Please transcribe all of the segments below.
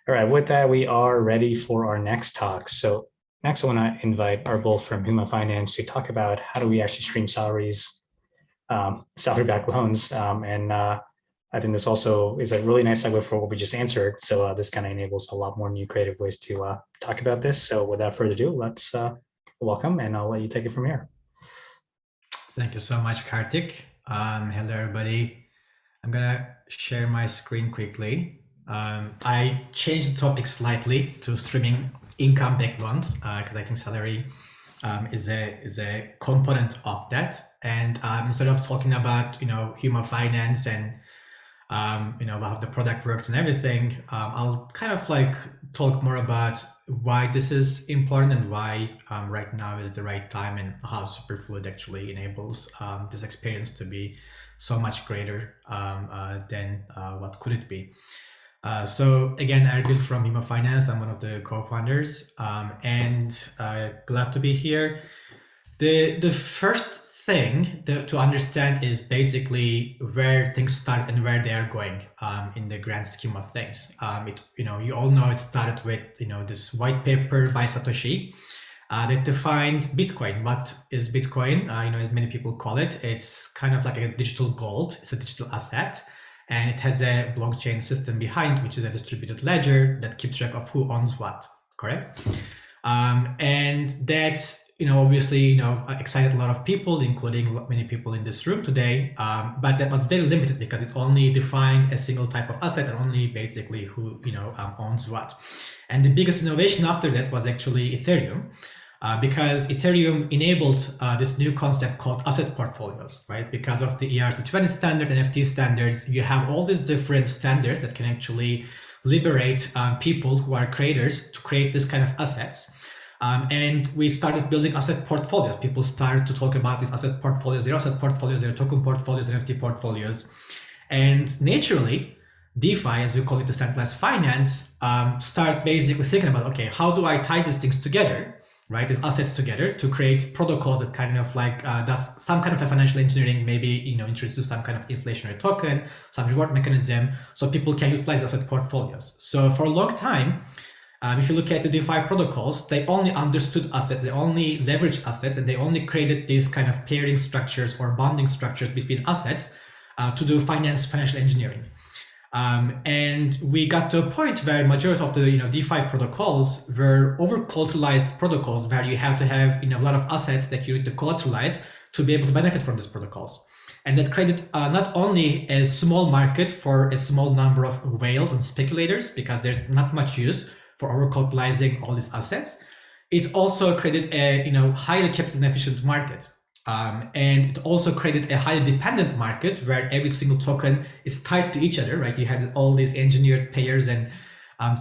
All right, with that, we are ready for our next talk. So next, I want to invite Erbil from Huma Finance to talk about how do we actually stream salaries, salary-backed loans. I think this also is a really nice segue for what we just answered. So this kind of enables a lot more new creative ways to talk about this. So without further ado, let's welcome, and I'll let you take it from here. Thank you so much, Kartik. Hello, everybody. I'm gonna share my screen quickly. I changed the topic slightly to streaming income-backed loans because I think salary is a component of that. And instead of talking about Huma finance and how the product works and everything, I'll kind of like talk more about why this is important and why right now is the right time and how Superfluid actually enables this experience to be so much greater than what could it be. So again, Erbil from Huma Finance. I'm one of the co-founders and glad to be here. The first thing to understand is basically where things start and where they are going in the grand scheme of things. You all know it started with this white paper by Satoshi that defined Bitcoin. What is Bitcoin? As many people call it, it's kind of like a digital gold. It's a digital asset, and it has a blockchain system behind, which is a distributed ledger that keeps track of who owns what. Correct? And that obviously, excited a lot of people, including many people in this room today. But that was very limited because it only defined a single type of asset and only basically who owns what. And the biggest innovation after that was actually Ethereum, because Ethereum enabled this new concept called asset portfolios, right? Because of the ERC20 standard, NFT standards, you have all these different standards that can actually liberate people who are creators to create this kind of assets. And we started building asset portfolios. People started to talk about these asset portfolios, their asset portfolios, their token portfolios, NFT portfolios. And naturally, DeFi, as we call it, decentralized finance, start basically thinking about, okay, how do I tie these things together, right? These assets together to create protocols that kind of like does some kind of a financial engineering, maybe, introduce some kind of inflationary token, some reward mechanism, so people can utilize asset portfolios. So for a long time, if you look at the DeFi protocols, they only understood assets, they only leveraged assets, and they only created these kind of pairing structures or bonding structures between assets to do financial engineering. And we got to a point where majority of the DeFi protocols were over-collateralized protocols, where you have to have a lot of assets that you need to collateralize to be able to benefit from these protocols. And that created not only a small market for a small number of whales and speculators, because there's not much use for over-collateralizing all these assets, it also created a highly capital efficient market. And it also created a highly dependent market where every single token is tied to each other, right? You had all these engineered pairs and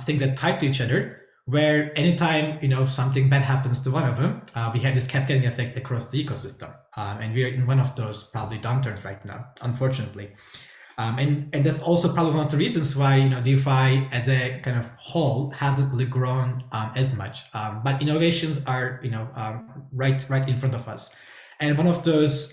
things that tied to each other, where anytime something bad happens to one of them, we had this cascading effects across the ecosystem. And we are in one of those probably downturns right now, unfortunately. And that's also probably one of the reasons why DeFi as a kind of whole hasn't really grown as much. But innovations are right in front of us. And one of those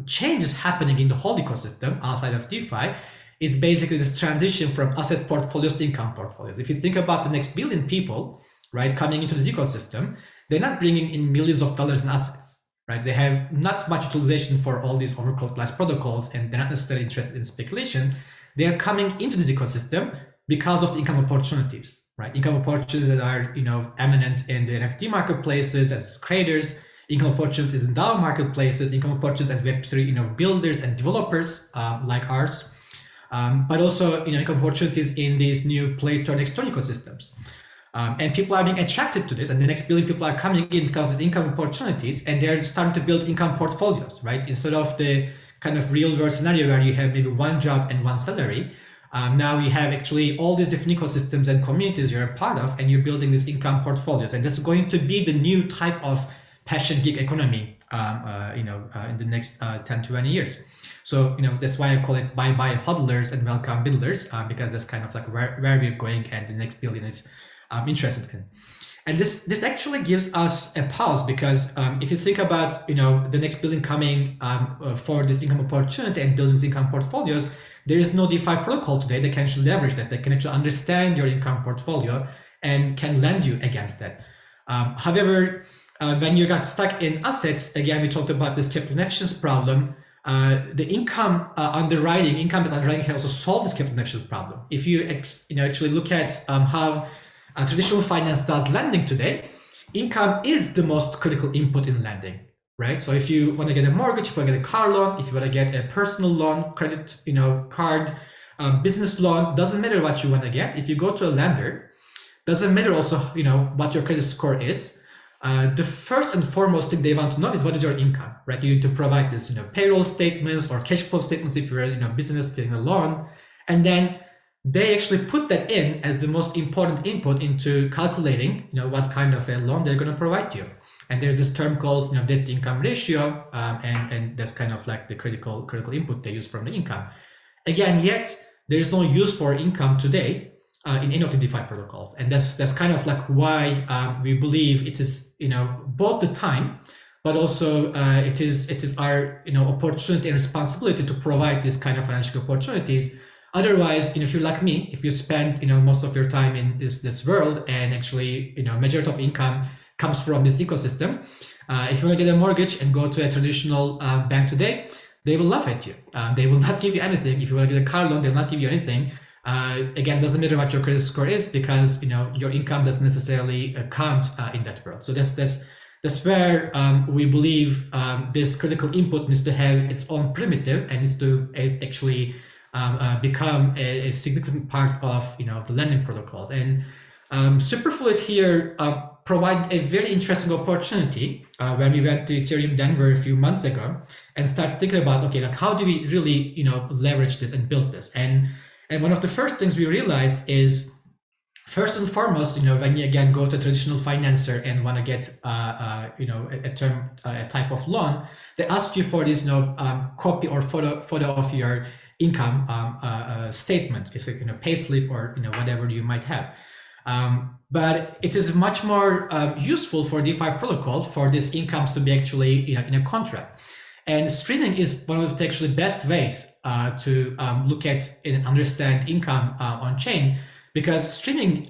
changes happening in the whole ecosystem outside of DeFi is basically this transition from asset portfolios to income portfolios. If you think about the next billion people, right, coming into this ecosystem, they're not bringing in millions of dollars in assets, right? They have not much utilization for all these over-collateralized protocols, and they're not necessarily interested in speculation. They're coming into this ecosystem because of the income opportunities, right? Income opportunities that are eminent in the NFT marketplaces as creators, income opportunities in DAO marketplaces, income opportunities as Web3 builders and developers like ours, but also income opportunities in these new play-to-earn ecosystems. And people are being attracted to this, and the next billion people are coming in because of the income opportunities, and they're starting to build income portfolios, right? Instead of the kind of real-world scenario where you have maybe one job and one salary, now you have actually all these different ecosystems and communities you're a part of, and you're building these income portfolios. And that's going to be the new type of passion gig economy, in the next 10 to 20 years. So, that's why I call it bye-bye hodlers and welcome builders, because that's kind of like where we're going, and the next billion is interested in. And this actually gives us a pause, because if you think about the next billion coming for this income opportunity and building these income portfolios, there is no DeFi protocol today that can actually leverage that, that can actually understand your income portfolio and can lend you against that. However, when you got stuck in assets, again, we talked about this capital inefficiency problem. The income-based underwriting can also solve this capital inefficiency problem. If you actually look at how traditional finance does lending today, income is the most critical input in lending, right? So if you want to get a mortgage, if you want to get a car loan, if you want to get a personal loan, credit, card, business loan, doesn't matter what you want to get. If you go to a lender, doesn't matter also, what your credit score is. The first and foremost thing they want to know is what is your income, right? You need to provide this, payroll statements or cash flow statements if you're a business getting a loan, and then they actually put that in as the most important input into calculating, what kind of a loan they're going to provide you. And there's this term called, debt to income ratio, and that's kind of like the critical input they use from the income. Again, yet there's no use for income today in any of the DeFi protocols, and that's kind of like why we believe it is both the time, but also it is our opportunity and responsibility to provide this kind of financial opportunities. Otherwise, if you're like me, if you spend most of your time in this world, and actually majority of income comes from this ecosystem, if you want to get a mortgage and go to a traditional bank today, they will laugh at you. They will not give you anything. If you want to get a car loan, they will not give you anything. Again, doesn't matter what your credit score is, because your income doesn't necessarily count in that world. So that's where we believe this critical input needs to have its own primitive and needs to actually become a significant part of the lending protocols. And Superfluid here provided a very interesting opportunity when we went to ETHDenver a few months ago and started thinking about, okay, like how do we really leverage this and build this? And one of the first things we realized is, first and foremost, when you again go to a traditional financer and want to get a type of loan, they ask you for this copy or photo of your income statement. It's a payslip or whatever you might have. But it is much more useful for DeFi protocol for these incomes to be actually in a contract. And streaming is one of the actually best ways to look at and understand income on chain, because streaming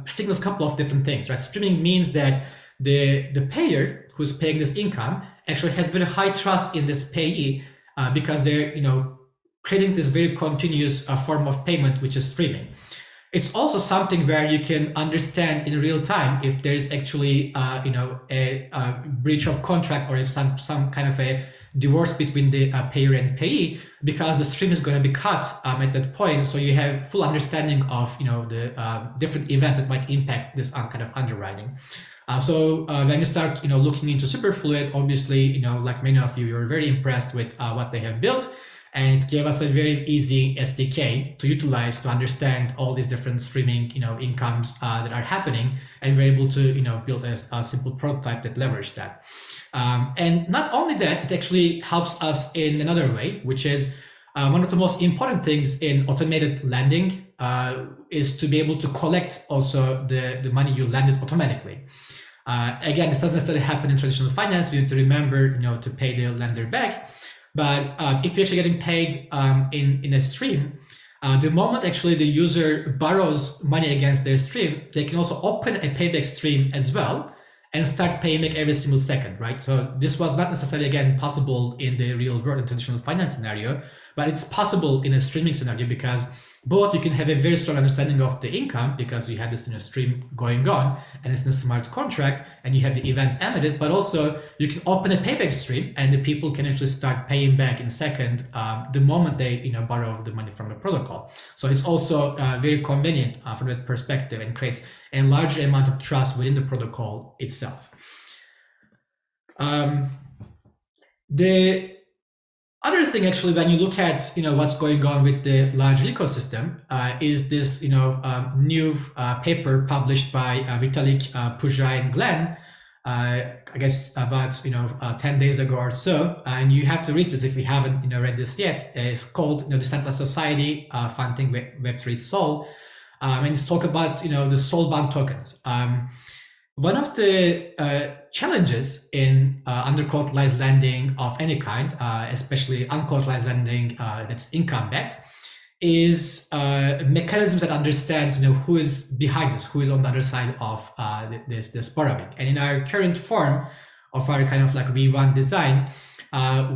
signals a couple of different things, right? Streaming means that the payer who's paying this income actually has very high trust in this payee because they're creating this very continuous form of payment, which is streaming. It's also something where you can understand in real time if there is actually a breach of contract, or if some kind of a divorce between the payer and payee, because the stream is going to be cut at that point. So you have full understanding of the different events that might impact this kind of underwriting. So when you start looking into Superfluid, obviously like many of you, you're very impressed with what they have built. And it gave us a very easy SDK to utilize to understand all these different streaming, incomes that are happening, and we're able to, build a simple prototype that leverage that. And not only that, it actually helps us in another way, which is one of the most important things in automated lending is to be able to collect also the money you lended automatically. Again, this doesn't necessarily happen in traditional finance. You need to remember, to pay the lender back. But if you're actually getting paid in a stream, the moment actually the user borrows money against their stream, they can also open a payback stream as well and start paying back every single second, right? So this was not necessarily, again, possible in the real world and traditional finance scenario, but it's possible in a streaming scenario, because both you can have a very strong understanding of the income because you have this stream going on and it's in a smart contract and you have the events emitted, but also you can open a payback stream and the people can actually start paying back in a second the moment they borrow the money from the protocol. So it's also very convenient from that perspective and creates a larger amount of trust within the protocol itself. The other thing, actually, when you look at what's going on with the large ecosystem, is this new paper published by Vitalik, Pujai, and Glenn, I guess about 10 days ago or so, and you have to read this if you haven't read this yet. It's called Decentralized Society Funding Web3 Sol, and it's talk about the Sol-bound tokens. One of the challenges in undercollateralized lending of any kind, especially uncollateralized lending that's income-backed, is mechanisms that understands who is behind this, who is on the other side of this borrowing. And in our current form of our kind of like V1 design,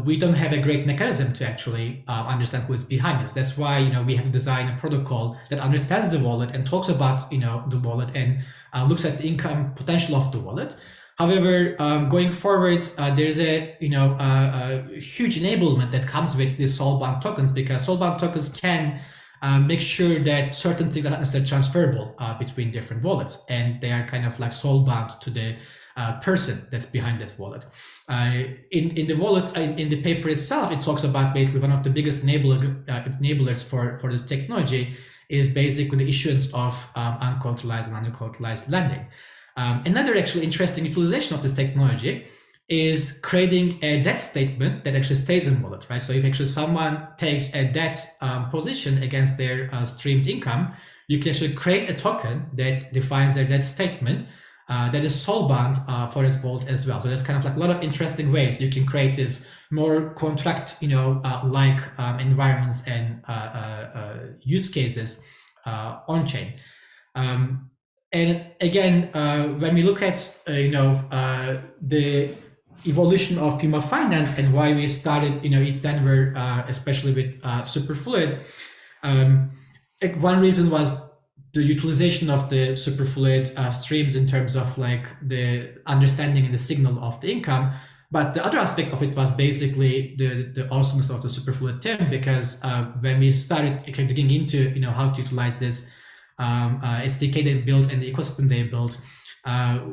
we don't have a great mechanism to actually understand who is behind this. That's why we have to design a protocol that understands the wallet and talks about the wallet and looks at the income potential of the wallet. However, going forward, there's a huge enablement that comes with these soul-bound tokens, because soul-bound tokens can make sure that certain things are not necessarily transferable between different wallets, and they are kind of like soul-bound to the person that's behind that wallet. In the wallet, in the paper itself, it talks about basically one of the biggest enablers for this technology is basically the issuance of uncollateralized and undercollateralized lending. Another actually interesting utilization of this technology is creating a debt statement that actually stays in wallet, right? So if actually someone takes a debt position against their streamed income, you can actually create a token that defines their debt statement that is soul-bound for that wallet as well. So there's kind of like a lot of interesting ways you can create this more contract, like environments and use cases on-chain. And again, when we look at the evolution of Huma Finance and why we started ETHDenver, especially with Superfluid, one reason was the utilization of the Superfluid streams in terms of like the understanding and the signal of the income. But the other aspect of it was basically the awesomeness of the Superfluid team, because when we started digging into how to utilize this SDK they built and the ecosystem they built,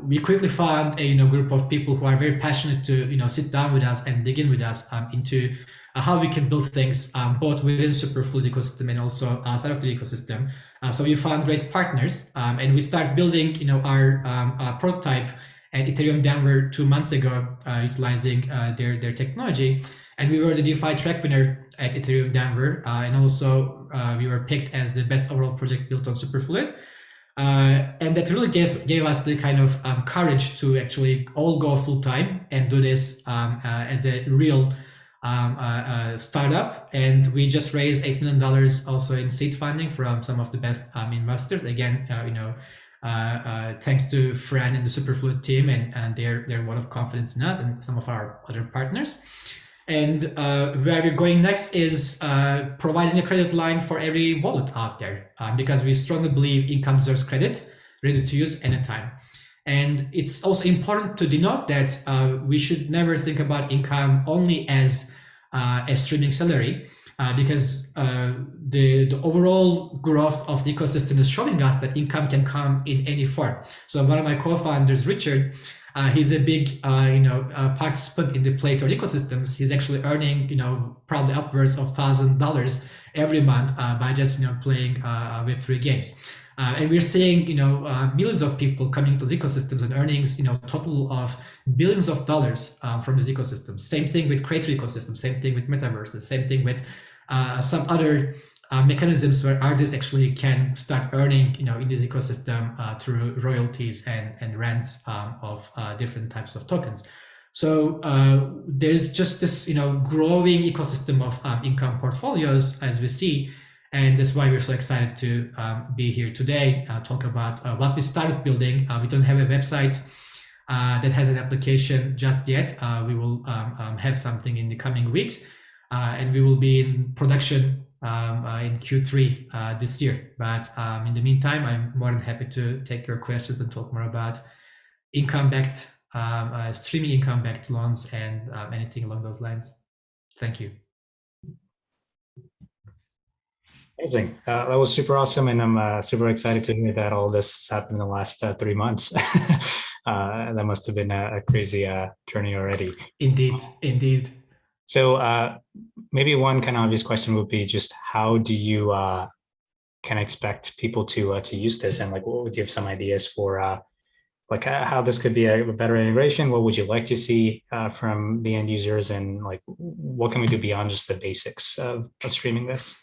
we quickly found a group of people who are very passionate to sit down with us and dig in with us into how we can build things both within Superfluid ecosystem and also outside of the ecosystem. So we found great partners, and we started building our prototype at ETHDenver 2 months ago, utilizing their technology. And we were the DeFi track winner at ETHDenver, and also we were picked as the best overall project built on Superfluid. And that really gave us the kind of courage to actually all go full time and do this as a real startup. And we just raised $8 million also in seed funding from some of the best investors. Again, thanks to Fran and the Superfluid team and their vote of confidence in us and some of our other partners. And where we're going next is providing a credit line for every wallet out there, because we strongly believe income deserves credit, ready to use anytime. And it's also important to denote that we should never think about income only as a streaming salary, because the overall growth of the ecosystem is showing us that income can come in any form. So one of my co-founders, Richard, he's a big participant in the Playtor ecosystems. He's actually earning probably upwards of $1,000 every month by just playing Web3 games. And we're seeing millions of people coming into the ecosystems and earnings total of billions of dollars from this ecosystem. Same thing with creator ecosystems, same thing with metaverses, same thing with some other mechanisms where artists actually can start earning in this ecosystem through royalties and rents of different types of tokens. So there's just this growing ecosystem of income portfolios as we see. And that's why we're so excited to be here today, talk about what we started building. We don't have a website that has an application just yet. We will have something in the coming weeks, and we will be in production in Q3 this year. But in the meantime, I'm more than happy to take your questions and talk more about income-backed, streaming income-backed loans and anything along those lines. Thank you. Amazing. That was super awesome. And I'm super excited to hear that all this has happened in the last 3 months. That must have been a crazy journey already. Indeed. So maybe one kind of obvious question would be just how do you can expect people to use this? And like, what would you have some ideas for like how this could be a better integration? What would you like to see from the end users? And like, what can we do beyond just the basics of streaming this?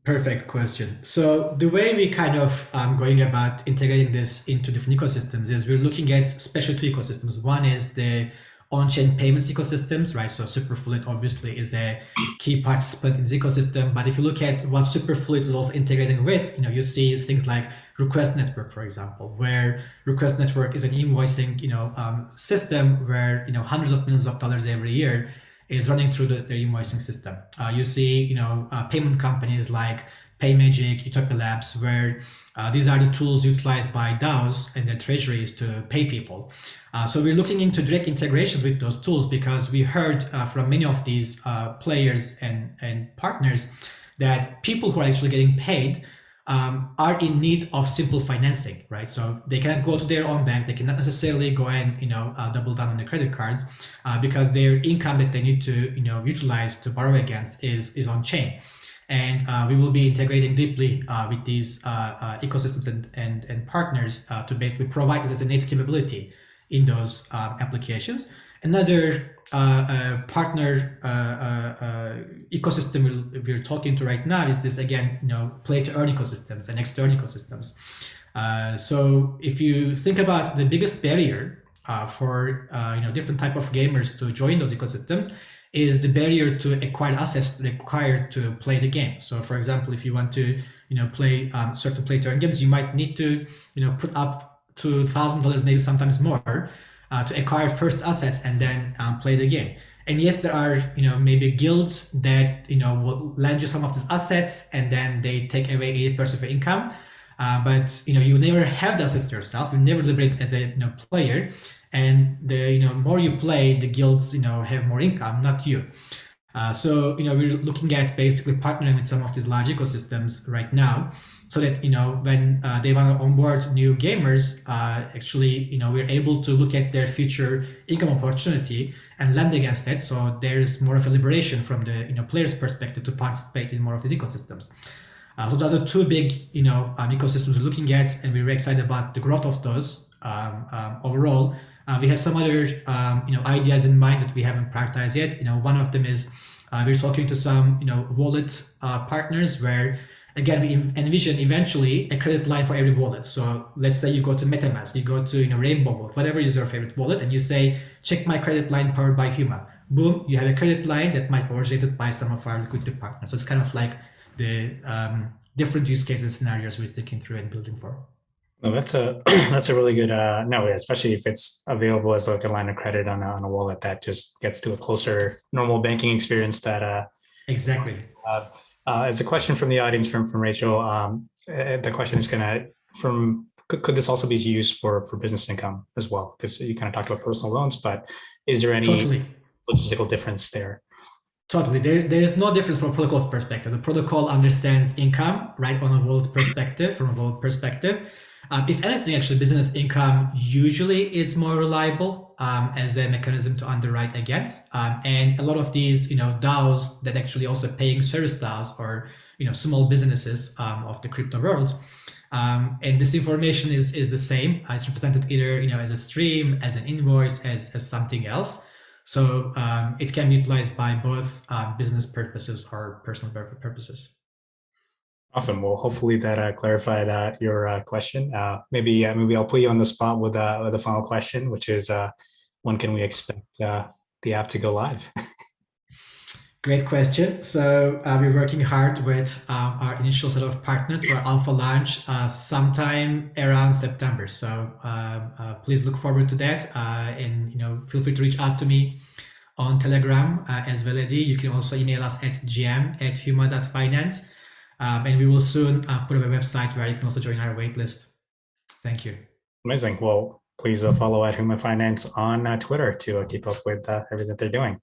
Perfect question. So the way we kind of going about integrating this into different ecosystems is we're looking at especially two ecosystems. One is the on-chain payments ecosystems, right? So Superfluid obviously is a key participant in the ecosystem. But if you look at what Superfluid is also integrating with, you see things like Request Network, for example, where Request Network is an invoicing, system where hundreds of millions of dollars every year is running through their invoicing system. You see, payment companies like PayMagic, Utopia Labs, where these are the tools utilized by DAOs and their treasuries to pay people. So we're looking into direct integrations with those tools because we heard from many of these players and partners that people who are actually getting paid are in need of simple financing, right? So they cannot go to their own bank. They cannot necessarily go and double down on the credit cards because their income that they need to utilize to borrow against is on chain. And we will be integrating deeply with these ecosystems and partners to basically provide this as a native capability in those applications. Another partner ecosystem we're talking to right now is this, again, play to earn ecosystems and next to earn ecosystems. So if you think about the biggest barrier for different type of gamers to join those ecosystems is the barrier to acquire assets required to play the game. So for example, if you want to play certain play to earn games, you might need to put up to $1,000, maybe sometimes more, to acquire first assets and then play the game. And yes, there are maybe guilds that will lend you some of these assets and then they take away 80% of your income. But you never have the assets yourself. You never liberate as a player, and the more you play, the guilds have more income, not you. So we're looking at basically partnering with some of these large ecosystems right now, so that when they want to onboard new gamers, actually we're able to look at their future income opportunity and lend against that. So there's more of a liberation from the player's perspective to participate in more of these ecosystems. So those are two big ecosystems we're looking at, and we're excited about the growth of those. Overall, we have some other ideas in mind that we haven't prioritized yet. One of them is we're talking to some wallet partners where, again, we envision eventually a credit line for every wallet. So let's say you go to MetaMask, you go to Rainbow Wallet, whatever is your favorite wallet, and you say, check my credit line powered by Huma. Boom, you have a credit line that might be originated by some of our liquidity partners. So it's kind of like the different use cases scenarios we're thinking through and building for. No, that's a really good especially if it's available as like a line of credit on a wallet, that just gets to a closer normal banking experience that exactly. As a question from the audience from Rachel, the question is could this also be used for business income as well? Because you kind of talked about personal loans, but is there any logistical difference there? Totally. There is no difference from a protocol's perspective. The protocol understands income, right, on a wallet perspective, from a wallet perspective. If anything, actually, business income usually is more reliable as a mechanism to underwrite against. And a lot of these, DAOs that actually also paying service DAOs or, small businesses of the crypto world. And this information is the same. It's represented either, as a stream, as an invoice, as something else. So it can be utilized by both business purposes or personal purposes. Awesome. Well, hopefully that clarified your question. Maybe I'll put you on the spot with a final question, which is when can we expect the app to go live? Great question. So we're working hard with our initial set of partners for alpha launch sometime around September. So please look forward to that, and feel free to reach out to me on Telegram as well. You can also email us at gm@huma.finance, and we will soon put up a website where you can also join our waitlist. Thank you. Amazing. Well, please follow at Huma Finance on Twitter to keep up with everything that they're doing.